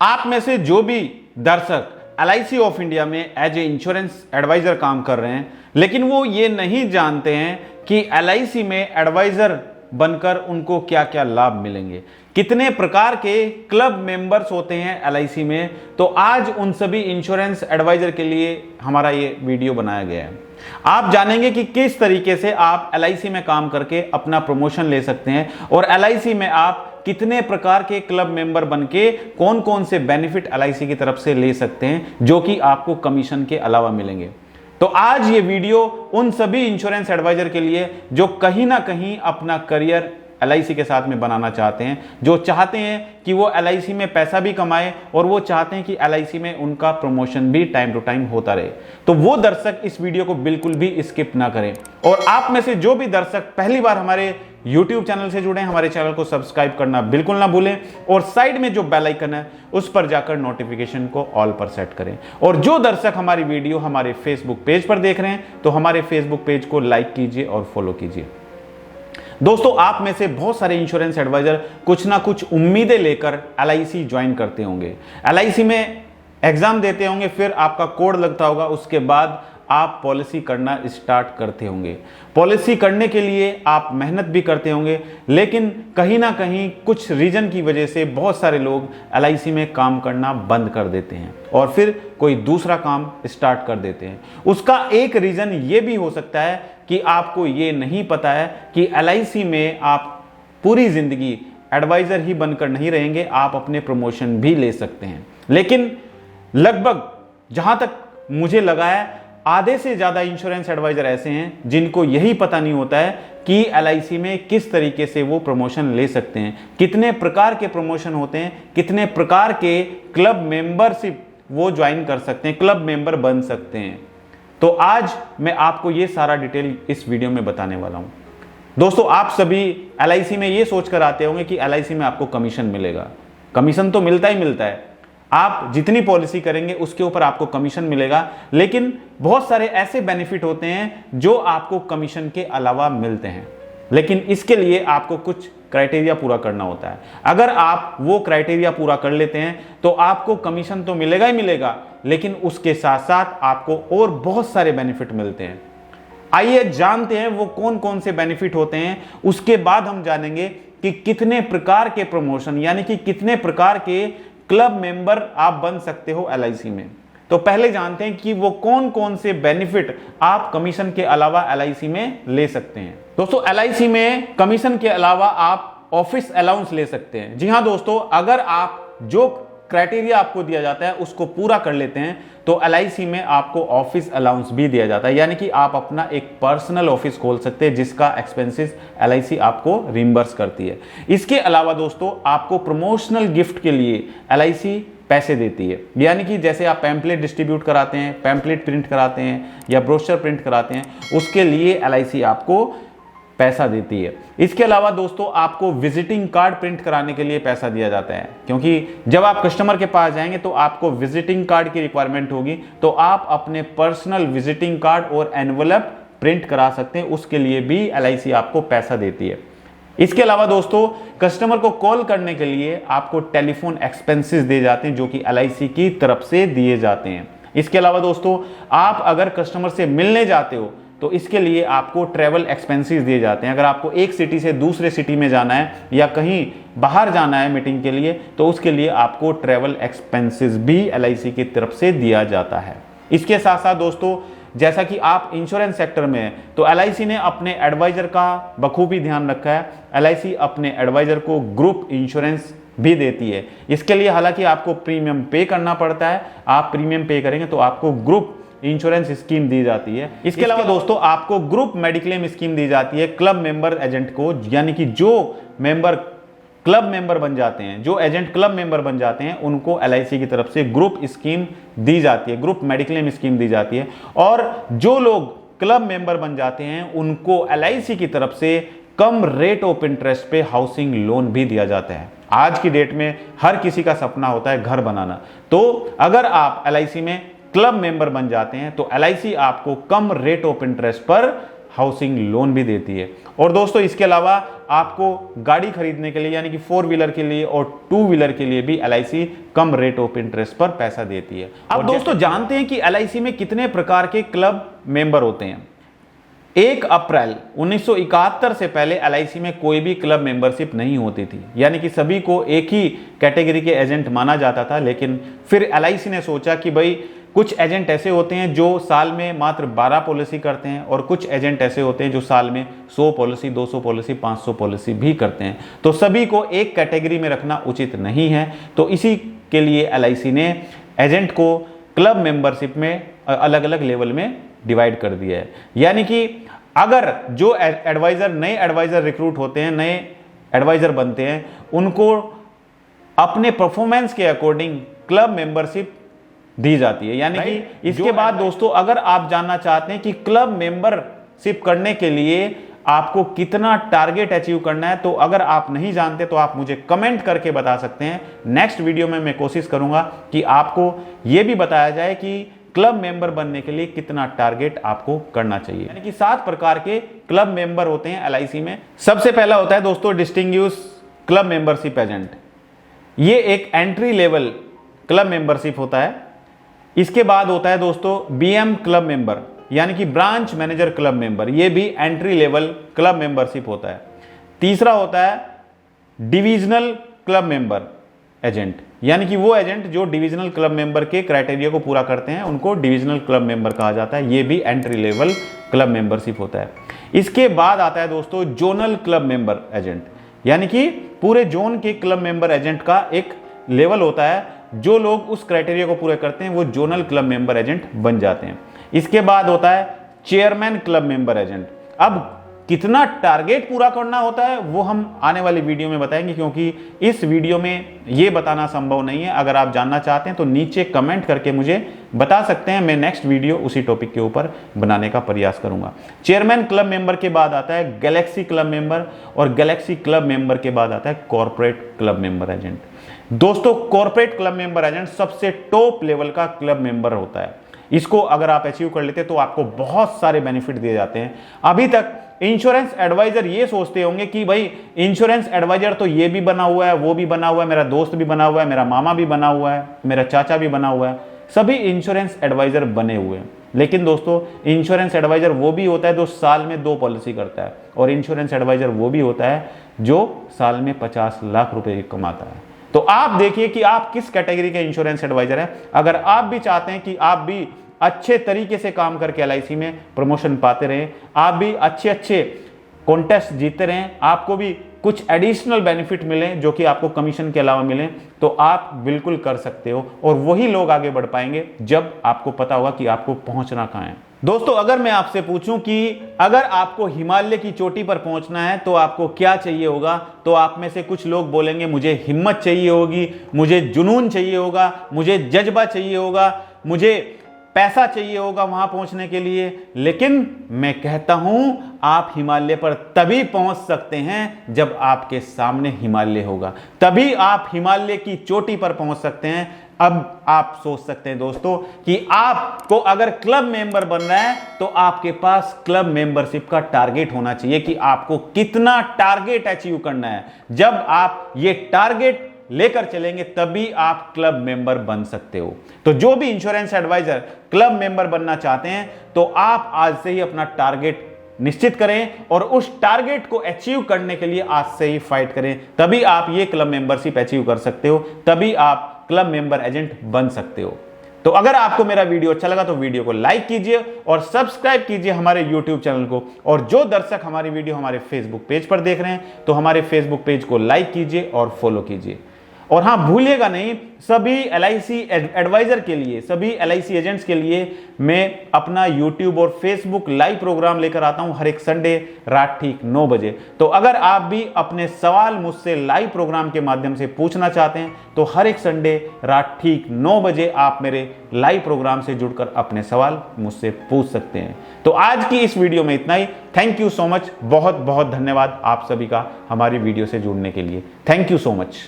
आप में से जो भी दर्शक LIC ऑफ इंडिया में एज ए इंश्योरेंस एडवाइजर काम कर रहे हैं, लेकिन वो ये नहीं जानते हैं कि LIC में एडवाइजर बनकर उनको क्या क्या लाभ मिलेंगे, कितने प्रकार के क्लब मेंबर्स होते हैं LIC में, तो आज उन सभी इंश्योरेंस एडवाइजर के लिए हमारा ये वीडियो बनाया गया है। आप जानेंगे कि किस तरीके से आप LIC में काम करके अपना प्रमोशन ले सकते हैं और LIC में आप कितने प्रकार के क्लब मेंबर बनके कौन कौन से बेनिफिट LIC की तरफ से ले सकते हैं जो कि आपको कमीशन के अलावा मिलेंगे। तो आज ये वीडियो उन सभी इंश्योरेंस एडवाइजर के लिए जो कहीं ना कहीं अपना करियर LIC के साथ में बनाना चाहते हैं, जो चाहते हैं कि वो LIC में पैसा भी कमाए और वो चाहते हैं कि LIC में उनका प्रमोशन भी टाइम टू टाइम होता रहे। तो वो दर्शक इस वीडियो को बिल्कुल भी स्किप ना करें। और आप में से जो भी दर्शक पहली बार हमारे YouTube चैनल से जुड़े हैं, हमारे चैनल को सब्सक्राइब करना बिल्कुल ना भूलें और साइड में जो बेल आइकन है उस पर जाकर नोटिफिकेशन को ऑल पर सेट करें। और जो दर्शक हमारी वीडियो हमारे फेसबुक पेज पर देख रहे हैं तो हमारे फेसबुक पेज को लाइक कीजिए और फॉलो कीजिए। दोस्तों, आप में से बहुत सारे इंश्योरेंस एडवाइजर कुछ ना कुछ उम्मीदें लेकर LIC ज्वाइन करते होंगे, LIC में एग्जाम देते होंगे, फिर आपका कोड लगता होगा, उसके बाद आप पॉलिसी करना स्टार्ट करते होंगे। पॉलिसी करने के लिए आप मेहनत भी करते होंगे, लेकिन कहीं ना कहीं कुछ रीजन की वजह से बहुत सारे लोग LIC में काम करना बंद कर देते हैं और फिर कोई दूसरा काम स्टार्ट कर देते हैं। उसका एक रीजन ये भी हो सकता है कि आपको ये नहीं पता है कि LIC में आप पूरी जिंदगी एडवाइजर ही बनकर नहीं रहेंगे, आप अपने प्रमोशन भी ले सकते हैं। लेकिन लगभग जहां तक मुझे लगा है आधे से ज्यादा इंश्योरेंस एडवाइजर ऐसे हैं जिनको यही पता नहीं होता है कि LIC में किस तरीके से वो प्रमोशन ले सकते हैं, कितने प्रकार के प्रमोशन होते हैं, कितने प्रकार के क्लब मेंबरशिप वो ज्वाइन कर सकते हैं, क्लब मेंबर बन सकते हैं। तो आज मैं आपको ये सारा डिटेल इस वीडियो में बताने वाला हूं। दोस्तों, आप सभी LIC में ये सोचकर आते होंगे कि LIC में आपको कमीशन मिलेगा। कमीशन तो मिलता ही मिलता है, आप जितनी पॉलिसी करेंगे उसके ऊपर आपको कमीशन मिलेगा, लेकिन बहुत सारे ऐसे बेनिफिट होते हैं जो आपको कमीशन के अलावा मिलते हैं। लेकिन इसके लिए आपको कुछ क्राइटेरिया पूरा करना होता है। अगर आप वो क्राइटेरिया पूरा कर लेते हैं तो आपको कमीशन तो मिलेगा ही मिलेगा, लेकिन उसके साथ साथ आपको और बहुत सारे बेनिफिट मिलते हैं। आइए जानते हैं वो कौन कौन से बेनिफिट होते हैं। उसके बाद हम जानेंगे कि कितने प्रकार के प्रमोशन यानी कि कितने प्रकार के क्लब मेंबर आप बन सकते हो LIC में। तो पहले जानते हैं कि वो कौन कौन से बेनिफिट आप कमीशन के अलावा LIC में ले सकते हैं। दोस्तों, LIC में कमीशन के अलावा आप ऑफिस अलाउंस ले सकते हैं। जी हां दोस्तों, अगर आप जो क्राइटेरिया आपको दिया जाता है उसको पूरा कर लेते हैं तो LIC में आपको ऑफिस अलाउंस भी दिया जाता है, यानी कि आप अपना एक पर्सनल ऑफिस खोल सकते हैं जिसका एक्सपेंसेस LIC आपको रिम्बर्स करती है। इसके अलावा दोस्तों, आपको प्रमोशनल गिफ्ट के लिए LIC पैसे देती है, यानी कि जैसे आप पैम्पलेट डिस्ट्रीब्यूट कराते हैं, पैम्पलेट प्रिंट कराते हैं या ब्रोशर प्रिंट कराते हैं, उसके लिए LIC आपको पैसा देती है। इसके अलावा दोस्तों, आपको विजिटिंग कार्ड प्रिंट कराने के लिए पैसा दिया जाता है, क्योंकि जब आप कस्टमर के पास जाएंगे तो आपको विजिटिंग कार्ड की रिक्वायरमेंट होगी, तो आप अपने पर्सनल विजिटिंग कार्ड और एनवलप प्रिंट करा सकते हैं, उसके लिए भी LIC आपको पैसा देती है। इसके अलावा दोस्तों, कस्टमर को कॉल करने के लिए आपको टेलीफोन एक्सपेंसेस दिए जाते हैं जो कि LIC की तरफ से दिए जाते हैं। इसके अलावा दोस्तों, आप अगर कस्टमर से मिलने जाते हो तो इसके लिए आपको ट्रैवल एक्सपेंसेस दिए जाते हैं। अगर आपको एक सिटी से दूसरे सिटी में जाना है या कहीं बाहर जाना है मीटिंग के लिए तो उसके लिए आपको ट्रैवल एक्सपेंसेस भी LIC की तरफ से दिया जाता है। इसके साथ साथ दोस्तों, जैसा कि आप इंश्योरेंस सेक्टर में हैं तो LIC ने अपने एडवाइजर का बखूबी ध्यान रखा है। LIC अपने एडवाइजर को ग्रुप इंश्योरेंस भी देती है। इसके लिए हालांकि आपको प्रीमियम पे करना पड़ता है, आप प्रीमियम पे करेंगे तो आपको ग्रुप इंश्योरेंस स्कीम दी जाती है। इसके अलावा दोस्तों, आपको ग्रुप मेडिक्लेम स्कीम दी जाती है क्लब मेंबर एजेंट को, यानी कि जो मेंबर क्लब मेंबर बन जाते हैं, जो एजेंट क्लब मेंबर बन जाते हैं, उनको LIC की तरफ से ग्रुप स्कीम दी जाती है, ग्रुप मेडिक्लेम स्कीम दी जाती है। और जो लोग क्लब मेंबर बन जाते हैं उनको LIC की तरफ से कम रेट ऑफ इंटरेस्ट पे हाउसिंग लोन भी दिया जाता है। आज की डेट में हर किसी का सपना होता है घर बनाना, तो अगर आप LIC में क्लब मेंबर बन जाते हैं तो LIC आपको कम रेट ऑफ इंटरेस्ट पर हाउसिंग लोन भी देती है। और दोस्तों, इसके अलावा आपको गाड़ी खरीदने के लिए यानी कि 4 व्हीलर के लिए और 2 व्हीलर के लिए भी LIC come rate of interest पर पैसा देती है। अब दोस्तों जानते हैं कि LIC में कितने प्रकार के क्लब मेंबर होते हैं। 1 अप्रैल 1971 से पहले LIC में कोई भी क्लब मेंबरशिप नहीं होती थी, यानी कि सभी को एक ही कैटेगरी के एजेंट माना जाता था। लेकिन फिर LIC ने सोचा कि भाई कुछ एजेंट ऐसे होते हैं जो साल में मात्र 12 पॉलिसी करते हैं और कुछ एजेंट ऐसे होते हैं जो साल में 100 पॉलिसी, 200 पॉलिसी, 500 पॉलिसी भी करते हैं। तो सभी को एक कैटेगरी में रखना उचित नहीं है। तो इसी के लिए LIC ने एजेंट को क्लब मेंबरशिप में अलग अलग लेवल में डिवाइड कर दिया है। यानी कि अगर जो एडवाइजर नए एडवाइजर रिक्रूट होते हैं, नए एडवाइजर बनते हैं, उनको अपने परफॉर्मेंस के अकॉर्डिंग क्लब मेंबरशिप दी जाती है। यानी कि इसके बाद दोस्तों अगर आप जानना चाहते हैं कि क्लब मेंबरशिप करने के लिए आपको कितना टारगेट अचीव करना है, तो अगर आप नहीं जानते तो आप मुझे कमेंट करके बता सकते हैं। नेक्स्ट वीडियो में मैं कोशिश करूंगा कि आपको यह भी बताया जाए कि क्लब मेंबर बनने के लिए कितना टारगेट आपको करना चाहिए। यानी कि 7 प्रकार के क्लब मेंबर होते हैं LIC में। सबसे पहला होता है दोस्तों डिस्टिंग्विश क्लब मेंबरशिप एजेंट। ये एक एंट्री लेवल क्लब मेंबरशिप होता है। इसके बाद होता है दोस्तों BM क्लब मेंबर, यानी कि ब्रांच मैनेजर क्लब मेंबर। ये भी एंट्री लेवल क्लब मेंबरशिप होता है। तीसरा होता है डिविजनल क्लब मेंबर एजेंट, यानी कि वो एजेंट जो डिविजनल क्लब मेंबर के क्राइटेरिया को पूरा करते हैं उनको डिविजनल क्लब मेंबर कहा जाता है। ये भी एंट्री लेवल क्लब मेंबरशिप होता है। इसके बाद आता है दोस्तों जोनल क्लब मेंबर एजेंट, यानी कि पूरे जोन के क्लब मेंबर एजेंट का एक लेवल होता है। जो लोग उस क्राइटेरिया को पूरे करते हैं वो जोनल क्लब मेंबर एजेंट बन जाते हैं। इसके बाद होता है चेयरमैन क्लब मेंबर एजेंट। अब कितना टारगेट पूरा करना होता है वो हम आने वाली वीडियो में बताएंगे, क्योंकि इस वीडियो में ये बताना संभव नहीं है। अगर आप जानना चाहते हैं तो नीचे कमेंट करके मुझे बता सकते हैं, मैं नेक्स्ट वीडियो उसी टॉपिक के ऊपर बनाने का प्रयास करूंगा। चेयरमैन क्लब मेंबर के बाद आता है गैलेक्सी क्लब मेंबर, और गैलेक्सी क्लब मेंबर के बाद आता है कॉर्पोरेट क्लब मेंबर एजेंट। दोस्तों कॉर्पोरेट क्लब मेंबर एजेंट सबसे टॉप लेवल का क्लब मेंबर होता है। इसको अगर आप अचीव कर लेते हैं तो आपको बहुत सारे बेनिफिट दिए जाते हैं। अभी तक इंश्योरेंस एडवाइजर ये सोचते होंगे कि भाई इंश्योरेंस एडवाइजर तो ये भी बना हुआ है, वो भी बना हुआ है, मेरा दोस्त भी बना हुआ है, मेरा मामा भी बना हुआ है, मेरा चाचा भी बना हुआ है, सभी इंश्योरेंस एडवाइजर बने हुए हैं। लेकिन दोस्तों इंश्योरेंस एडवाइजर वो भी होता है जो साल में 2 पॉलिसी करता है, और इंश्योरेंस एडवाइजर वो भी होता है जो साल में 50 लाख रुपए कमाता है। तो आप देखिए कि आप किस कैटेगरी के इंश्योरेंस एडवाइजर हैं। अगर आप भी चाहते हैं कि आप भी अच्छे तरीके से काम करके LIC में प्रमोशन पाते रहें, आप भी अच्छे अच्छे कॉन्टेस्ट जीतते रहें, आपको भी कुछ एडिशनल बेनिफिट मिलें जो कि आपको कमीशन के अलावा मिलें, तो आप बिल्कुल कर सकते हो। और वही लोग आगे बढ़ पाएंगे जब आपको पता होगा कि आपको पहुंचना कहां है। दोस्तों अगर मैं आपसे पूछूं कि अगर आपको हिमालय की चोटी पर पहुंचना है तो आपको क्या चाहिए होगा, तो आप में से कुछ लोग बोलेंगे मुझे हिम्मत चाहिए होगी, मुझे जुनून चाहिए होगा, मुझे जज्बा चाहिए होगा, मुझे पैसा चाहिए होगा वहां पहुंचने के लिए। लेकिन मैं कहता हूं आप हिमालय पर तभी पहुंच सकते हैं जब आपके सामने हिमालय होगा, तभी आप हिमालय की चोटी पर पहुंच सकते हैं। अब आप सोच सकते हैं दोस्तों कि आपको अगर क्लब मेंबर बनना है तो आपके पास क्लब मेंबरशिप का टारगेट होना चाहिए कि आपको कितना टारगेट अचीव करना है। जब आप ये टारगेट लेकर चलेंगे तभी आप क्लब मेंबर बन सकते हो। तो जो भी इंश्योरेंस एडवाइजर क्लब मेंबर बनना चाहते हैं तो आप आज से ही अपना टारगेट निश्चित करें और उस टारगेट को अचीव करने के लिए आज से ही फाइट करें, तभी आप ये क्लब मेंबरशिप अचीव कर सकते हो, तभी आप क्लब मेंबर एजेंट बन सकते हो। तो अगर आपको मेरा वीडियो अच्छा लगा तो वीडियो को लाइक कीजिए और सब्सक्राइब कीजिए हमारे YouTube चैनल को। और जो दर्शक हमारी वीडियो हमारे फेसबुक पेज पर देख रहे हैं तो हमारे फेसबुक पेज को लाइक कीजिए और फॉलो कीजिए। और हाँ भूलिएगा नहीं, सभी LIC एडवाइजर के लिए, सभी LIC एजेंट्स के लिए मैं अपना YouTube और Facebook लाइव प्रोग्राम लेकर आता हूं हर एक संडे रात ठीक 9 बजे। तो अगर आप भी अपने सवाल मुझसे लाइव प्रोग्राम के माध्यम से पूछना चाहते हैं तो हर एक संडे रात ठीक 9 बजे आप मेरे लाइव प्रोग्राम से जुड़कर अपने सवाल मुझसे पूछ सकते हैं। तो आज की इस वीडियो में इतना ही। थैंक यू सो मच, बहुत बहुत धन्यवाद आप सभी का हमारी वीडियो से जुड़ने के लिए। Thank you so much.